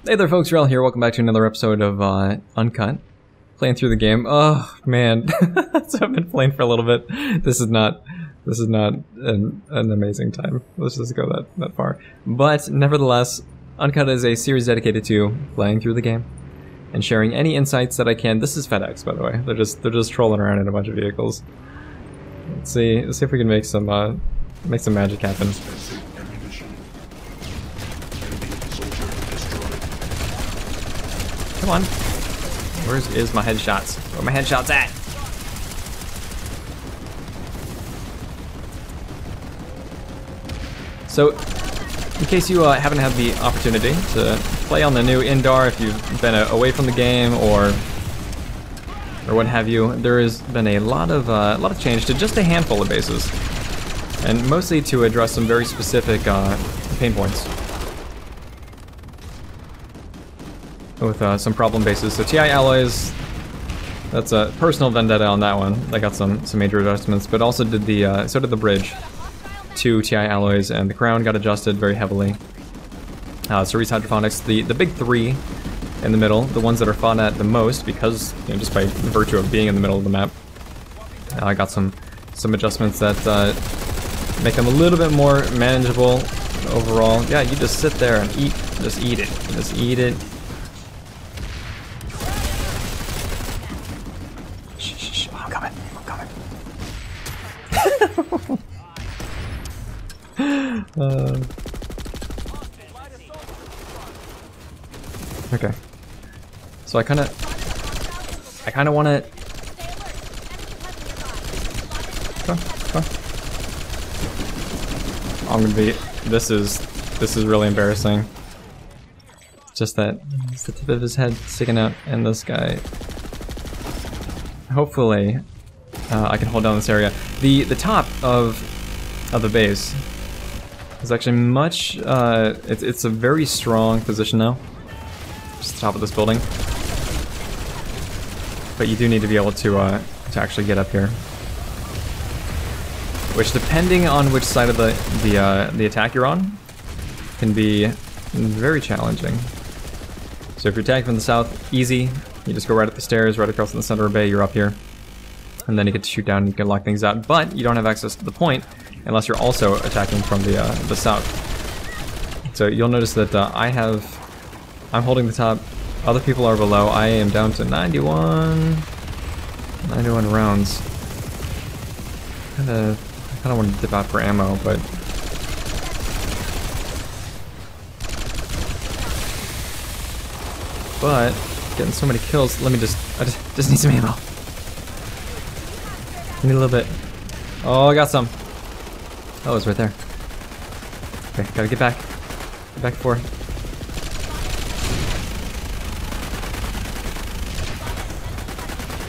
Hey there folks, Wrel here, welcome back to another episode of Uncut. Playing through the game. Oh man, so I've been playing for a little bit. This is not an amazing time. Let's just go that far. But nevertheless, Uncut is a series dedicated to playing through the game and sharing any insights that I can. This is FedEx, by the way. They're just trolling around in a bunch of vehicles. Let's see if we can make some magic happen. Come on. Where is my headshots? Where are my headshots at? So, in case you haven't had the opportunity to play on the new Indar, if you've been away from the game or what have you, there has been a lot of change to just a handful of bases, and mostly to address some very specific pain points with some problem bases. So TI alloys, that's a personal vendetta on that one. They got some major adjustments, but also did the so did the bridge to TI alloys, and the crown got adjusted very heavily. Cerise hydroponics, the big three in the middle, the ones that are fought at the most because, you know, just by virtue of being in the middle of the map. I got some adjustments that make them a little bit more manageable overall. Yeah, you just sit there and eat, just eat it, just eat it. Shh, I'm coming. Okay. So I kind of want to. Come on. I'm gonna be. This is really embarrassing. Just that it's the tip of his head sticking out, and this guy. Hopefully, I can hold down this area. The top of the base is actually much. It's a very strong position now. Just the top of this building. But you do need to be able to actually get up here. Which, depending on which side of the attack you're on, can be very challenging. So if you're attacking from the south, easy. You just go right up the stairs, right across in the center of bay, you're up here. And then you get to shoot down and you can lock things out. But you don't have access to the point unless you're also attacking from the south. So you'll notice that I'm holding the top, other people are below. I am down to 91 rounds. I kinda want to dip out for ammo, but getting so many kills. I just need some ammo. I need a little bit. Oh, I got some. Oh, it's right there. Okay, gotta get back. Get back for.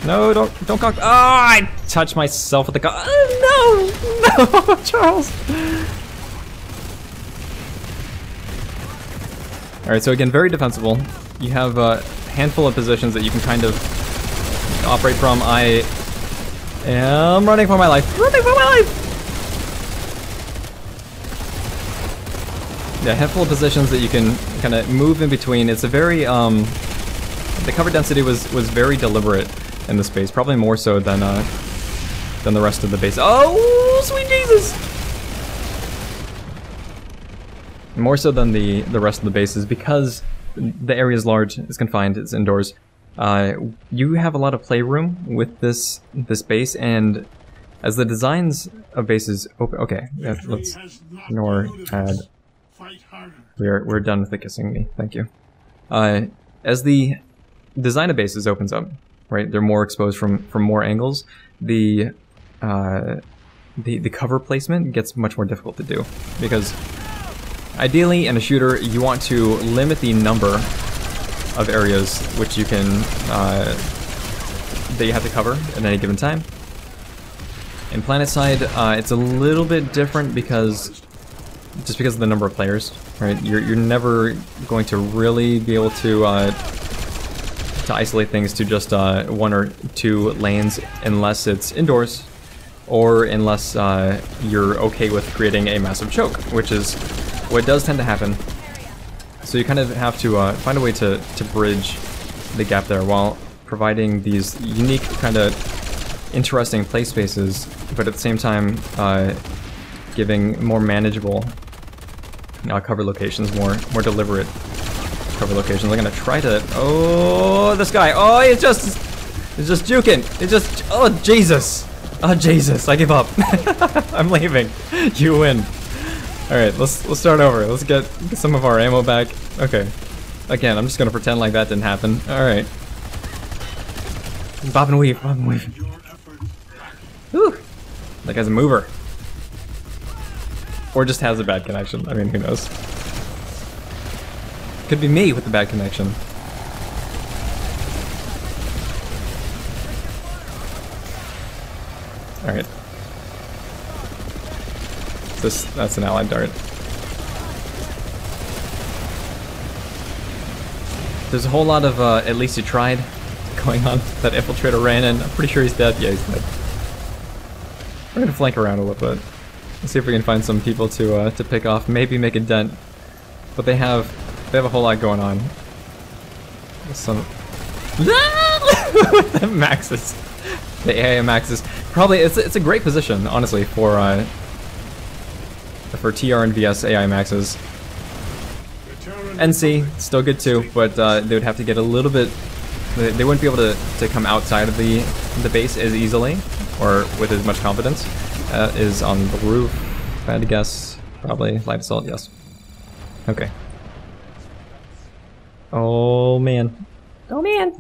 No, don't cock. Oh, I touched myself with the cock. No, Charles. All right, so again, very defensible. You have a handful of positions that you can kind of operate from. I am running for my life. Yeah, a handful of positions that you can kind of move in between. It's a very the cover density was very deliberate in the space, probably more so than the rest of the base. Oh, sweet Jesus! More so than the rest of the bases, because the area is large, it's confined, it's indoors. You have a lot of playroom with this base, and as the designs of bases open. Okay, let's ignore ad. We're done with the kissing me. Thank you. As the design of bases opens up, right, they're more exposed from more angles. The cover placement gets much more difficult to do, because ideally in a shooter you want to limit the number of areas which you can that you have to cover at any given time. In PlanetSide, it's a little bit different because of the number of players, right? You're never going to really be able to isolate things to just 1 or 2 lanes unless it's indoors, or unless you're okay with creating a massive choke, which is what does tend to happen. So you kind of have to find a way to bridge the gap there while providing these unique kind of interesting play spaces, but at the same time giving more manageable cover locations, more deliberate cover locations. I'm gonna try to. Oh, this guy! Oh, he's just juking. It's just. Oh Jesus! Oh Jesus! I give up. I'm leaving. You win. All right, let's start over. Let's get some of our ammo back. Okay. Again, I'm just gonna pretend like that didn't happen. All right. Bob and weave. Bob and weave. Whew. That guy's a mover. Or just has a bad connection. I mean, who knows? Could be me with the bad connection. Alright. That's an allied dart. There's a whole lot of at least you tried going on. That infiltrator ran in. I'm pretty sure he's dead. Yeah, he's dead. We're gonna flank around a little bit. Let's see if we can find some people to pick off. Maybe make a dent. But they have a whole lot going on. Some the maxes. The AI maxes. Probably it's a great position, honestly, for TR and VS AI maxes. NC, still good too, but they would have to get a little bit. They wouldn't be able to come outside of the base as easily or with as much confidence. Is on the roof. If I had to guess, probably light assault. Yes. Okay. Oh man. Oh man.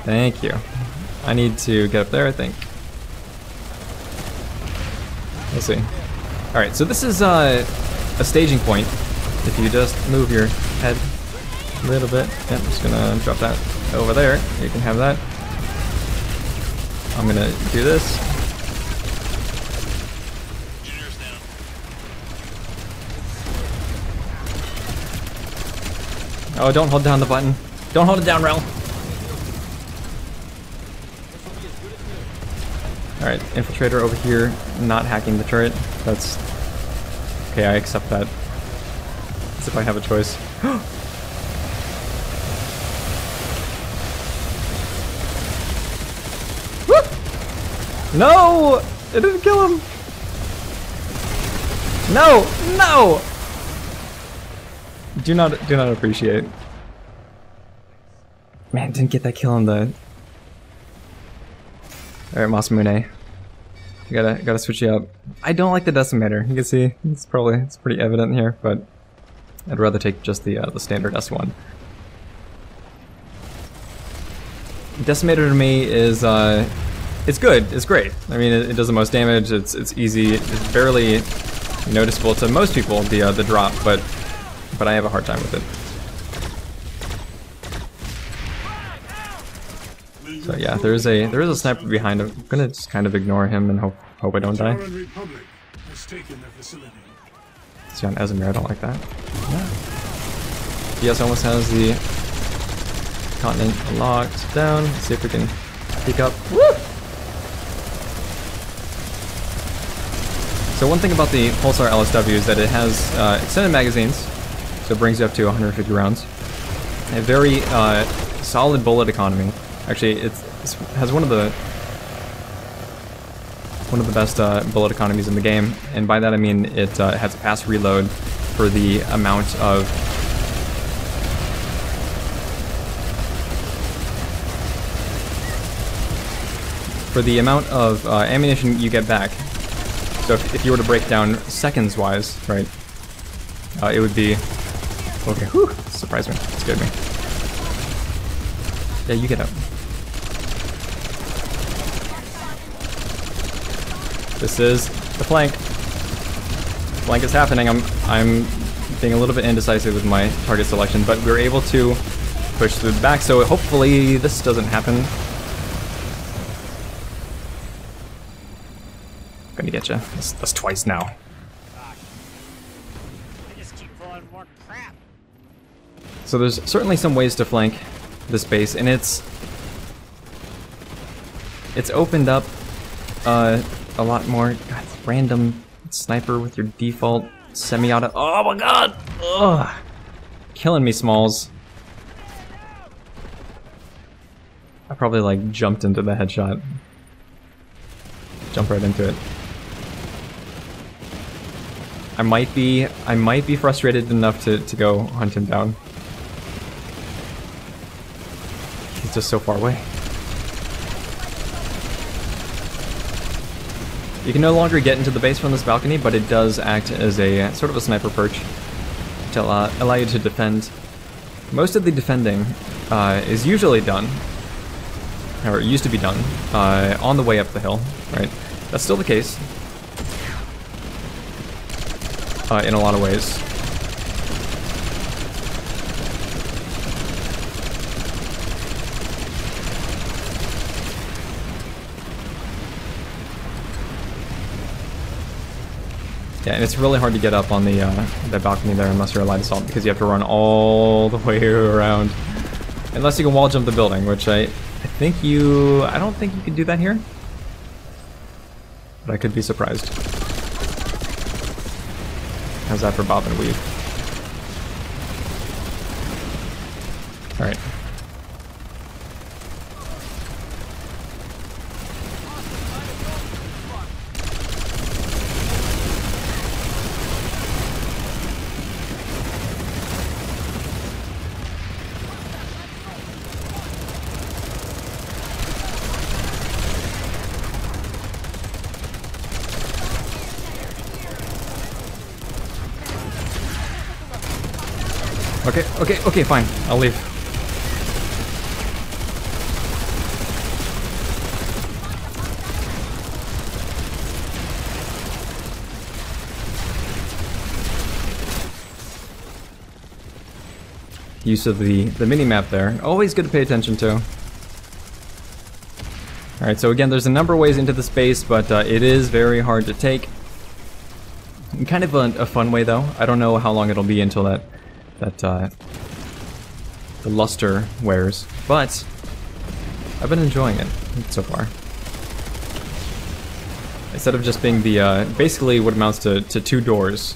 Thank you. I need to get up there, I think. We'll see. Alright, so this is a staging point. If you just move your head a little bit. Yeah, I'm just gonna drop that over there. You can have that. I'm gonna do this. Oh, don't hold down the button. Don't hold it down, Wrel. Alright, infiltrator over here, not hacking the turret. That's... okay, I accept that. As if I have a choice. No! It didn't kill him! No! No! Do not appreciate. Man, didn't get that kill on the... Alright, Masamune. You gotta switch you up. I don't like the decimator. You can see it's pretty evident here, but I'd rather take just the standard S1. Decimator to me is it's good. It's great. I mean, it does the most damage. It's easy. It's barely noticeable to most people, the drop, but I have a hard time with it. So yeah, there is a sniper behind him. I'm gonna just kind of ignore him and hope I don't die. See on Esamir, I don't like that. Yeah. DS almost has the continent locked down. Let's see if we can peek up. Woo! So one thing about the Pulsar LSW is that it has extended magazines, so it brings you up to 150 rounds. A very solid bullet economy. Actually, it has one of the best bullet economies in the game, and by that I mean it has a fast reload for the amount of ammunition you get back. So if you were to break down seconds wise, right, it would be okay. Whew, surprised me. It scared me. Yeah, you get up. This is the flank. Flank is happening. I'm being a little bit indecisive with my target selection, but we're able to push through the back, so hopefully this doesn't happen. I'm gonna get you. That's twice now. So there's certainly some ways to flank this base, and it's opened up a lot more. God, random sniper with your default semi-auto. Oh my god! Ugh. killing me, Smalls. I probably like jumped into the headshot. Jump right into it. I might be frustrated enough to go hunt him down. He's just so far away. You can no longer get into the base from this balcony, but it does act as a sort of a sniper perch to allow you to defend. Most of the defending is usually done, or it used to be done, on the way up the hill, right? That's still the case. In a lot of ways. Yeah, and it's really hard to get up on the balcony there unless you're a light assault, because you have to run all the way around. Unless you can wall jump the building, which I don't think you can do that here. But I could be surprised. How's that for bob and weave? Alright. Okay, fine. I'll leave. Use of the mini-map there. Always good to pay attention to. Alright, so again, there's a number of ways into the space, but it is very hard to take. In kind of a fun way, though. I don't know how long it'll be until the luster wears, but I've been enjoying it so far. Instead of just being the basically what amounts to 2 doors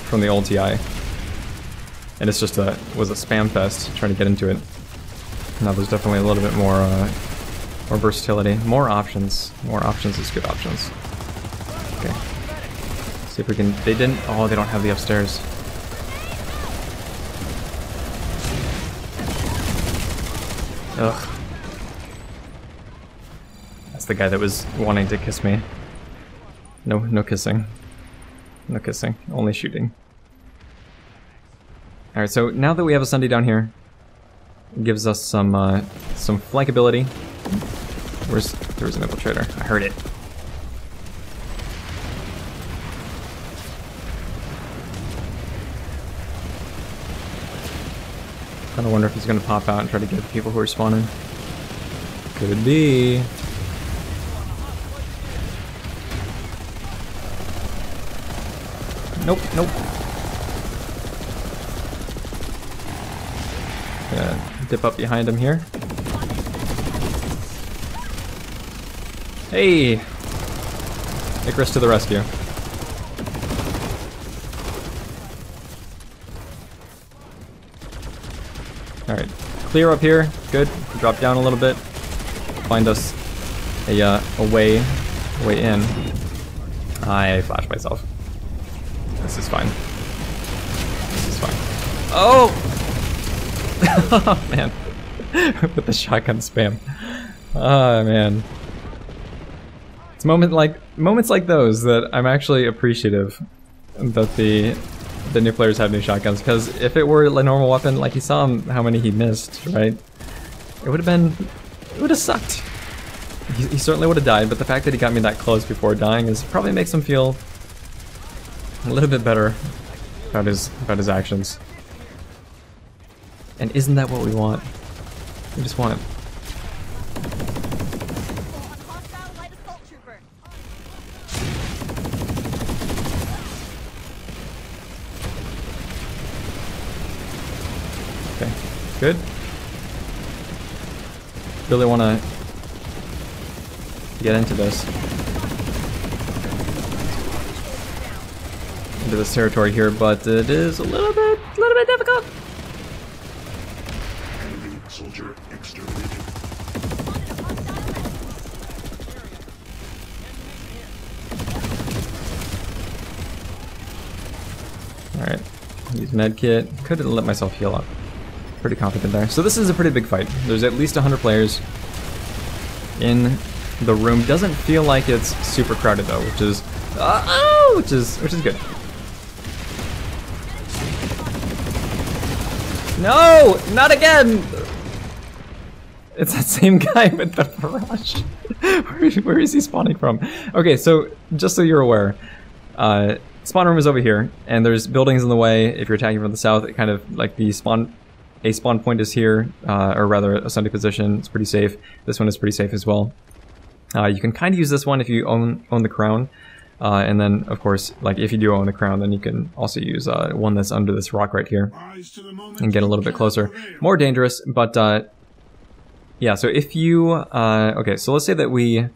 from the old TI, and it's just was a spam fest trying to get into it. Now there's definitely a little bit more versatility, more options. More options is good options. Okay, see if we can. They don't have the upstairs. Ugh. That's the guy that was wanting to kiss me. No kissing. No kissing. Only shooting. Alright, so now that we have a Sunday down here, it gives us some flankability. There's an infiltrator. I heard it. I kind of wonder if he's going to pop out and try to get the people who are spawning. Could be. Nope. Gonna dip up behind him here. Hey! Icarus to the rescue. Alright, clear up here. Good. Drop down a little bit. Find us a way in. I flashed myself. This is fine. This is fine. Oh! Oh, man. With the shotgun spam. Oh, man. It's moments like those that I'm actually appreciative that the new players have new shotguns, because if it were a normal weapon, like you saw him, how many he missed, right? It would have sucked. He certainly would have died, but the fact that he got me that close before dying probably makes him feel a little bit better about his actions. And isn't that what we want? We just want it. Okay, good. Really want to get into this territory here, but it is a little bit difficult. Soldier exterminated. Alright, use medkit. Could have let myself heal up. Pretty confident there. So this is a pretty big fight. There's at least 100 players in the room. Doesn't feel like it's super crowded though, which is good. No, not again. It's that same guy with the barrage. Where is he spawning from? Okay, so just so you're aware, spawn room is over here, and there's buildings in the way. If you're attacking from the south, it kind of like a spawn point is here, or rather a Sunday position. It's pretty safe. This one is pretty safe as well. You can kind of use this one if you own the crown, and then of course, like if you do own the crown, then you can also use one that's under this rock right here and get a little bit closer. More dangerous, but yeah. So if you okay, so let's say that we're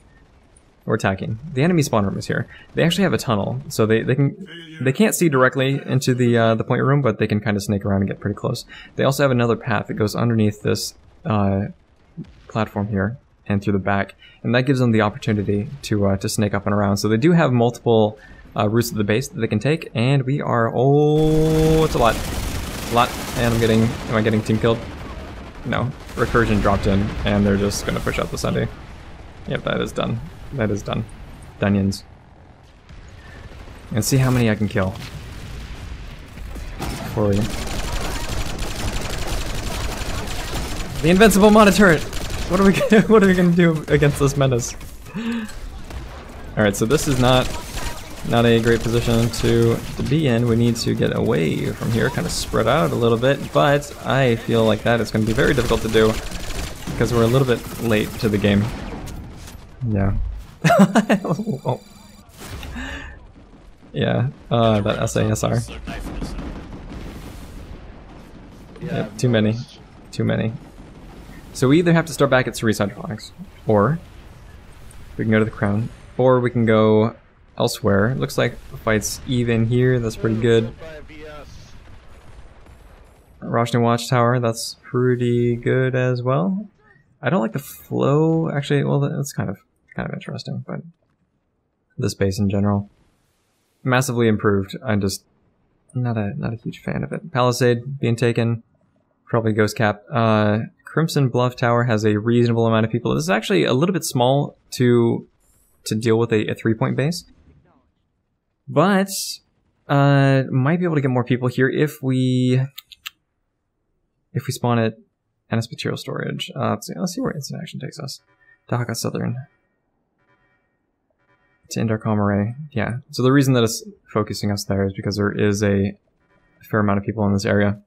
attacking. The enemy spawn room is here. They actually have a tunnel, so they can't see directly into the point room, but they can kind of snake around and get pretty close. They also have another path that goes underneath this platform here and through the back, and that gives them the opportunity to snake up and around. So they do have multiple routes to the base that they can take, and we are it's a lot, and am I getting team killed? No, recursion dropped in, and they're just gonna push out the Sunday. Yep, that is done. That is done. Dunions. And see how many I can kill. Before we... The invincible Mana turret! What are we gonna do against this menace? Alright, so this is not a great position to be in. We need to get away from here, kind of spread out a little bit, but I feel like that is going to be very difficult to do because we're a little bit late to the game. Yeah. Oh. Yeah, that SASR. Yep, too many. Too many. So we either have to start back at Cerise Hydroponics, or we can go to the crown, or we can go elsewhere. Looks like the fight's even here, that's pretty good. Roshni Watchtower, that's pretty good as well. I don't like the flow, actually, well that's kind of interesting, but this base in general. Massively improved. I'm just not a huge fan of it. Palisade being taken, probably Ghost Cap. Crimson Bluff Tower has a reasonable amount of people. This is actually a little bit small to deal with a 3-point base, but might be able to get more people here if we spawn at NS Material Storage. Let's see where instant action takes us. Dhaka Southern to Indarkam Array. Yeah. So the reason that it's focusing us there is because there is a fair amount of people in this area.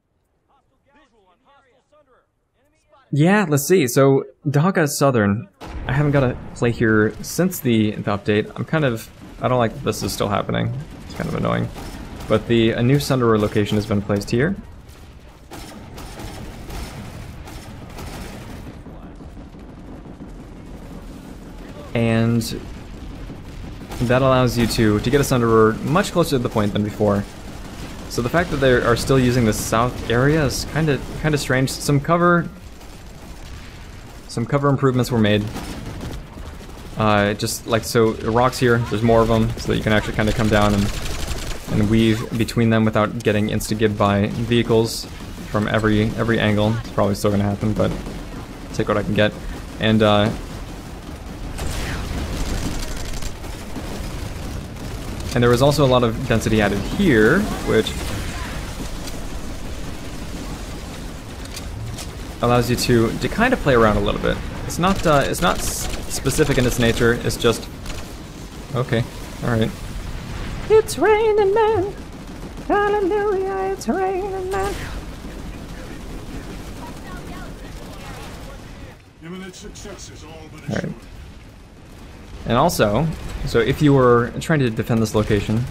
Yeah, let's see. So Dhaka Southern, I haven't got to play here since the update. I don't like that this is still happening. It's kind of annoying. But a new Sunderer location has been placed here. And that allows you to get a Sunderer much closer to the point than before. So the fact that they are still using the south area is kind of strange. Some cover improvements were made. Just like so, the rocks here, there's more of them, so that you can actually kind of come down and weave between them without getting insta-gibbed by vehicles from every angle. It's probably still going to happen, but I'll take what I can get. And there was also a lot of density added here, which allows you to kind of play around a little bit. It's not specific in its nature. It's just okay. All right. It's raining men. Hallelujah! It's raining men. Imminent success is all but assured. All right. And also, so if you were trying to defend this location,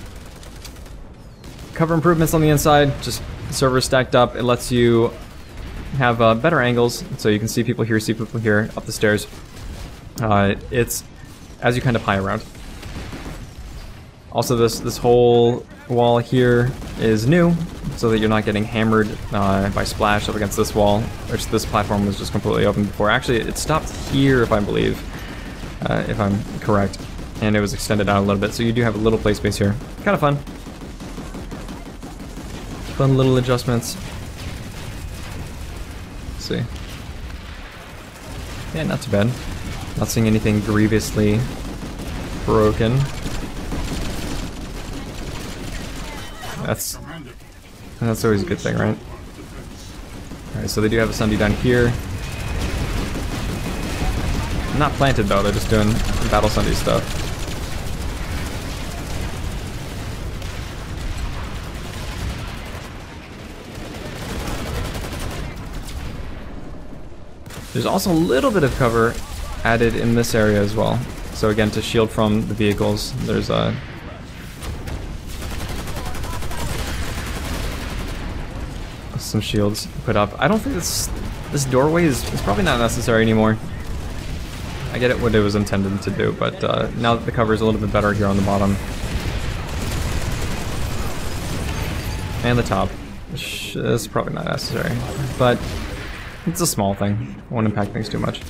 cover improvements on the inside, just servers stacked up, it lets you have better angles, so you can see people here, up the stairs. It's as you kind of high around. Also, this whole wall here is new, so that you're not getting hammered by splash up against this wall, which this platform was just completely open before. Actually, it stopped here, if I believe, if I'm correct, and it was extended out a little bit, so you do have a little play space here. Kind of fun. Fun little adjustments. Let's see. Yeah, not too bad. Not seeing anything grievously broken. That's always a good thing, right? Alright, so they do have a Sunday down here. Not planted though, they're just doing Battle Sunday stuff. There's also a little bit of cover added in this area as well. So again, to shield from the vehicles, there's some shields put up. I don't think this doorway is probably not necessary anymore. I get it what it was intended to do, but now that the cover is a little bit better here on the bottom. And the top, which is probably not necessary, but it's a small thing. Won't impact things too much.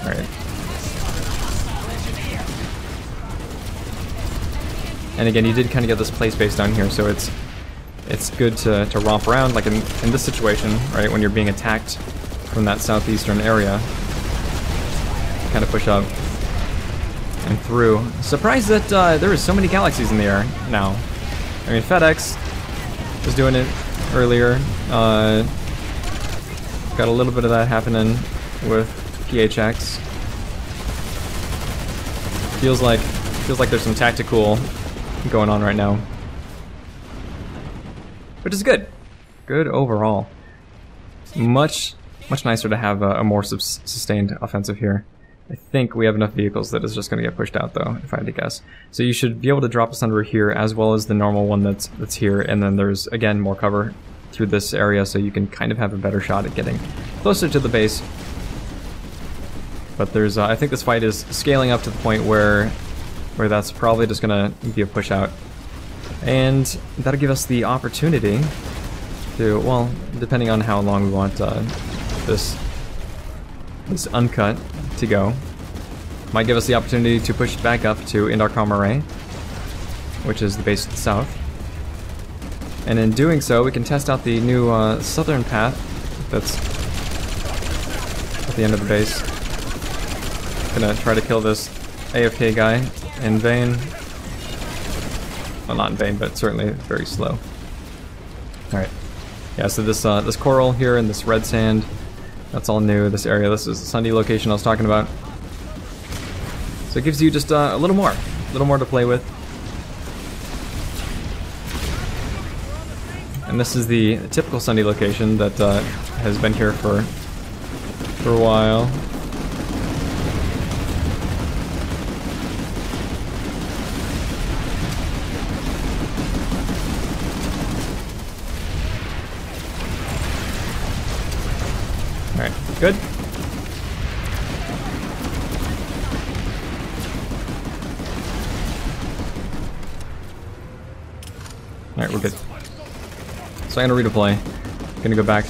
Alright. And again, you did kind of get this play space down here, so it's good to romp around, like in this situation, right, when you're being attacked from that southeastern area. Kind of push up and through. Surprised that there is so many galaxies in the air now. I mean, FedEx was doing it earlier. Got a little bit of that happening with PHX. Feels like there's some tactical going on right now, which is good. Good overall. Much nicer to have a more sustained offensive here. I think we have enough vehicles that it's just going to get pushed out though, if I had to guess. So you should be able to drop us under here as well as the normal one that's here, and then there's again more cover through this area, so you can kind of have a better shot at getting closer to the base. But there's I think this fight is scaling up to the point where that's probably just gonna be a push out, and that'll give us the opportunity to, well, depending on how long we want this Uncut to go, might give us the opportunity to push back up to Indarkar Array, which is the base to the south. And in doing so, we can test out the new southern path that's at the end of the base. Gonna try to kill this AFK guy in vain. Well, not in vain, but certainly very slow. Alright. Yeah, so this coral here and this red sand, that's all new. This area, this is the Sunday location I was talking about. So it gives you just a little more to play with. And this is the typical Sunday location that has been here for a while. Alright, good. Alright, we're good. So I'm gonna redeploy. Gonna go back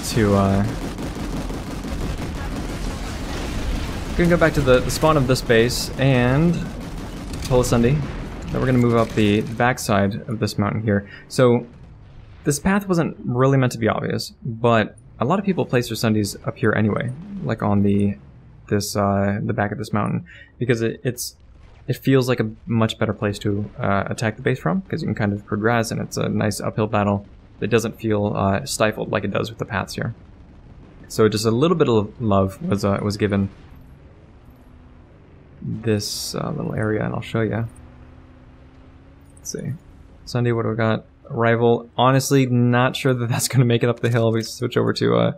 to the spawn of this base and pull a Sunday. Then we're gonna move up the backside of this mountain here. So this path wasn't really meant to be obvious, but a lot of people place their Sundays up here anyway, like on the back of this mountain, because it feels like a much better place to attack the base from, because you can kind of progress and it's a nice uphill battle that doesn't feel stifled like it does with the paths here. So just a little bit of love was given this little area, and I'll show you. Let's see, Sunday, what do we got? Arrival. Honestly, not sure that that's going to make it up the hill. We switch over to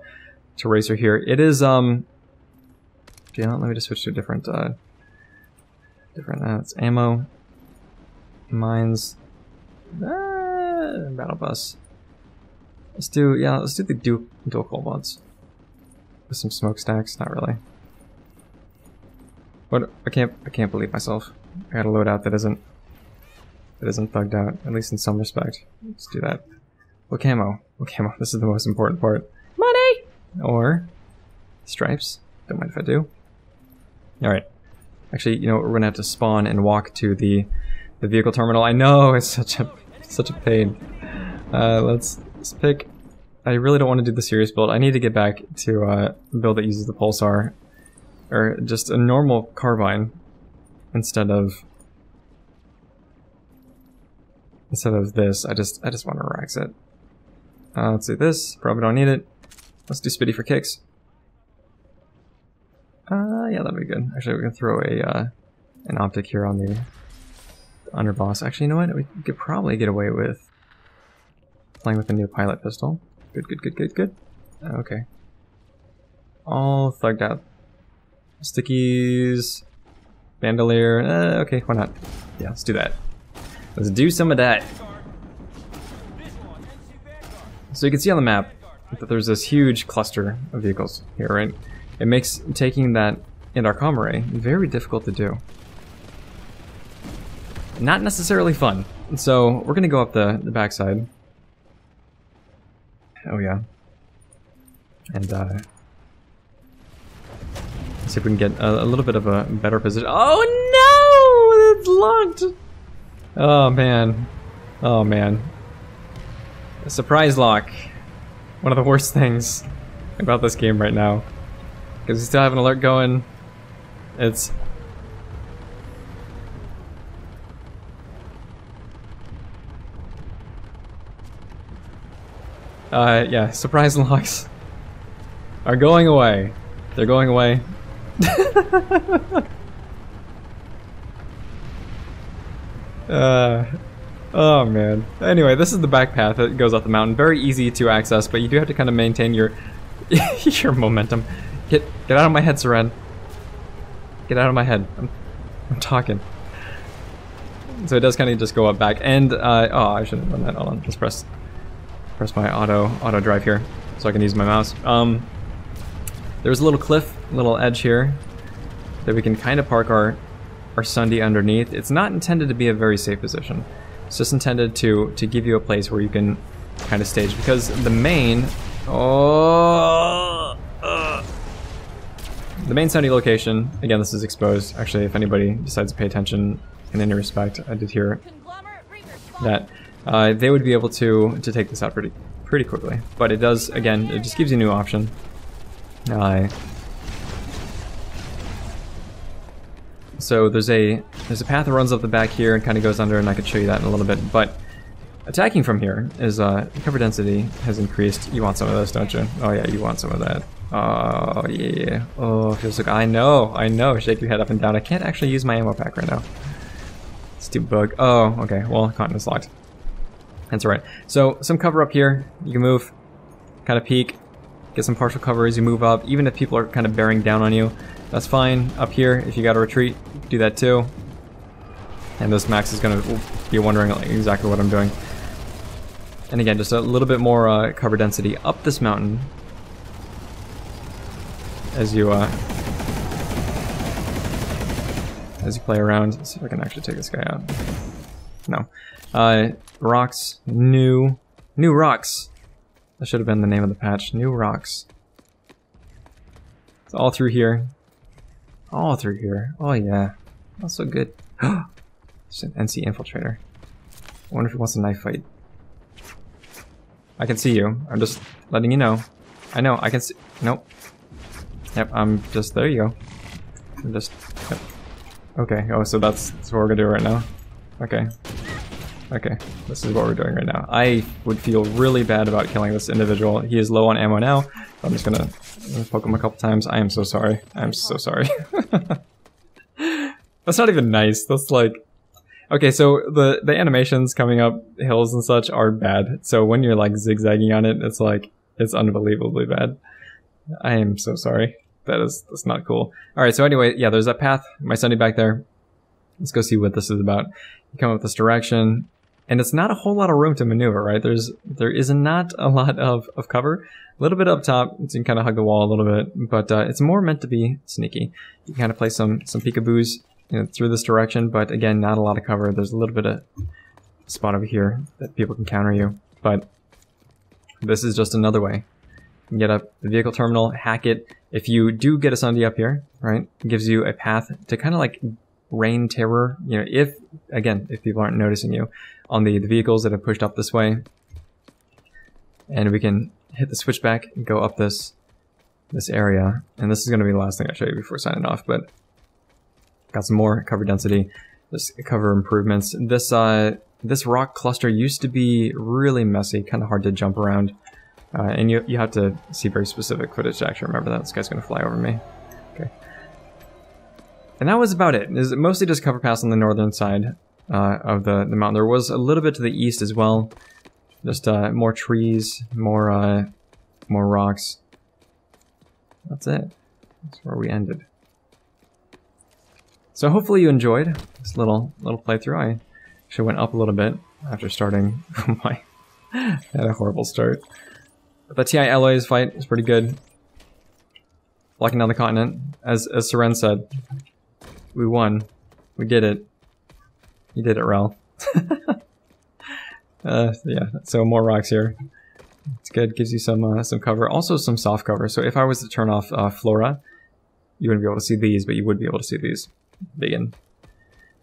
Racer here. It is yeah. Let me just switch to a different. It's ammo, mines, battle bus. Let's do the dual coal mods with some smokestacks. Not really. What? I can't believe myself. I got a loadout that isn't It isn't thugged out, at least in some respect. Let's do that. What camo? What camo? This is the most important part. Money! Or stripes. Don't mind if I do. Alright. Actually, you know what? We're gonna have to spawn and walk to the vehicle terminal. I know, it's such a pain. Let's pick... I really don't want to do the serious build. I need to get back to a build that uses the pulsar. Or just a normal carbine. Instead of this. I just want to rax it. Let's do this. Probably don't need it. Let's do Spitty for kicks. Yeah, that'd be good. Actually, we can throw an optic here on the underboss. Actually, you know what? We could probably get away with playing with the new pilot pistol. Good. Okay. All thugged out. Stickies. Bandolier. Okay, why not? Yeah, let's do that. Let's do some of that. So you can see on the map that there's this huge cluster of vehicles here, right? It makes taking that Indarkamere very difficult to do. Not necessarily fun. So we're gonna go up the backside. Oh yeah. And see if we can get a little bit of a better position. Oh no! It's locked! Oh man. Oh man. A surprise lock. One of the worst things about this game right now. Because we still have an alert going. It's... yeah, surprise locks are going away. They're going away. Oh man. Anyway, this is the back path that goes up the mountain. Very easy to access, but you do have to kind of maintain your your momentum. Get out of my head, Seren. Get out of my head. I'm talking. So it does kind of just go up back, and oh, I shouldn't have done that. Hold on, let's press my auto drive here, so I can use my mouse. There's a little cliff, little edge here that we can kind of park our Sunday underneath. It's not intended to be a very safe position. It's just intended to give you a place where you can kind of stage, because the main the main Sunday location, again, this is exposed. Actually, if anybody decides to pay attention in any respect, I did hear that they would be able to take this out pretty quickly. But it does, again, it just gives you a new option. So there's a path that runs up the back here and kind of goes under, and I could show you that in a little bit. But attacking from here is cover density has increased. You want some of this, don't you? Oh yeah, you want some of that. Oh yeah. Oh, feels like I know. Shake your head up and down. I can't actually use my ammo pack right now. Stupid bug. Oh, okay. Well, continent's locked. That's alright. So some cover up here. You can move, kind of peek, get some partial cover as you move up. Even if people are kind of bearing down on you, that's fine. Up here, if you got to retreat, do that too. And this Max is going to be wondering exactly what I'm doing. And again, just a little bit more cover density up this mountain as you play around. Let's see if I can actually take this guy out. No. Rocks. New rocks. That should have been the name of the patch. New rocks. It's all through here. All through here. Oh yeah. That's so good. It's an NC infiltrator. I wonder if he wants a knife fight. I can see you. I'm just letting you know. I know, I can see. Nope. Yep, I'm just, there you go. I'm just, yep. Okay, oh, so that's what we're gonna do right now. Okay. Okay, this is what we're doing right now. I would feel really bad about killing this individual. He is low on ammo now. I'm just gonna poke him a couple times. I am so sorry. I'm so sorry. That's not even nice. That's like... Okay, so the animations coming up hills and such are bad. So when you're like zigzagging on it, it's like, it's unbelievably bad. I am so sorry. That's not cool. Alright, so anyway, yeah, there's that path. My Sunday back there. Let's go see what this is about. You come up this direction, and it's not a whole lot of room to maneuver, right? There is not a lot of cover. A little bit up top, so you can kind of hug the wall a little bit, but it's more meant to be sneaky. You can kind of play some peekaboos, you know, through this direction, but again, not a lot of cover. There's a little bit of spot over here that people can counter you, but this is just another way. You can get up the vehicle terminal, hack it. If you do get a Sunday up here, right, it gives you a path to kind of like rain terror, you know, if people aren't noticing you on the vehicles that have pushed up this way. And we can hit the switchback and go up this area. And this is going to be the last thing I show you before signing off, but got some more cover density, this cover improvements. This rock cluster used to be really messy, kind of hard to jump around. And you have to see very specific footage to actually remember that. This guy's going to fly over me. Okay. And that was about it. It was mostly just cover pass on the northern side of the mountain. There was a little bit to the east as well. Just more trees, more rocks. That's it. That's where we ended. So hopefully you enjoyed this little playthrough. I actually went up a little bit after starting. Oh my, I had a horrible start. But the TI Alloys fight is pretty good. Locking down the continent. As Seren said, we won. We did it. You did it, Wrel. Yeah, so more rocks here. It's good, gives you some cover. Also some soft cover. So if I was to turn off Flora, you wouldn't be able to see these, but you would be able to see these. Vegan.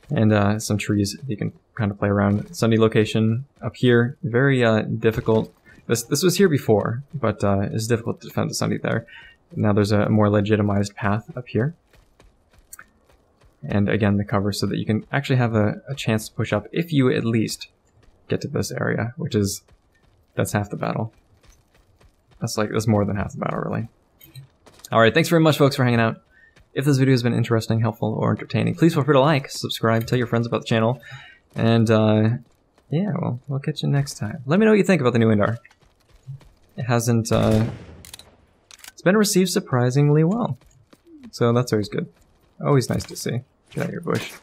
And some trees that you can kind of play around. Sunny location up here. Very difficult. This was here before, but it's difficult to defend the Sunny there. Now there's a more legitimized path up here. And again, the cover so that you can actually have a chance to push up if you at least get to this area, which is, that's half the battle. That's more than half the battle, really. Alright, thanks very much, folks, for hanging out. If this video has been interesting, helpful, or entertaining, please feel free to like, subscribe, tell your friends about the channel, and yeah, well, we'll catch you next time. Let me know what you think about the new Indar. It hasn't, it's been received surprisingly well, so that's always good. Always nice to see. Get out of your bush.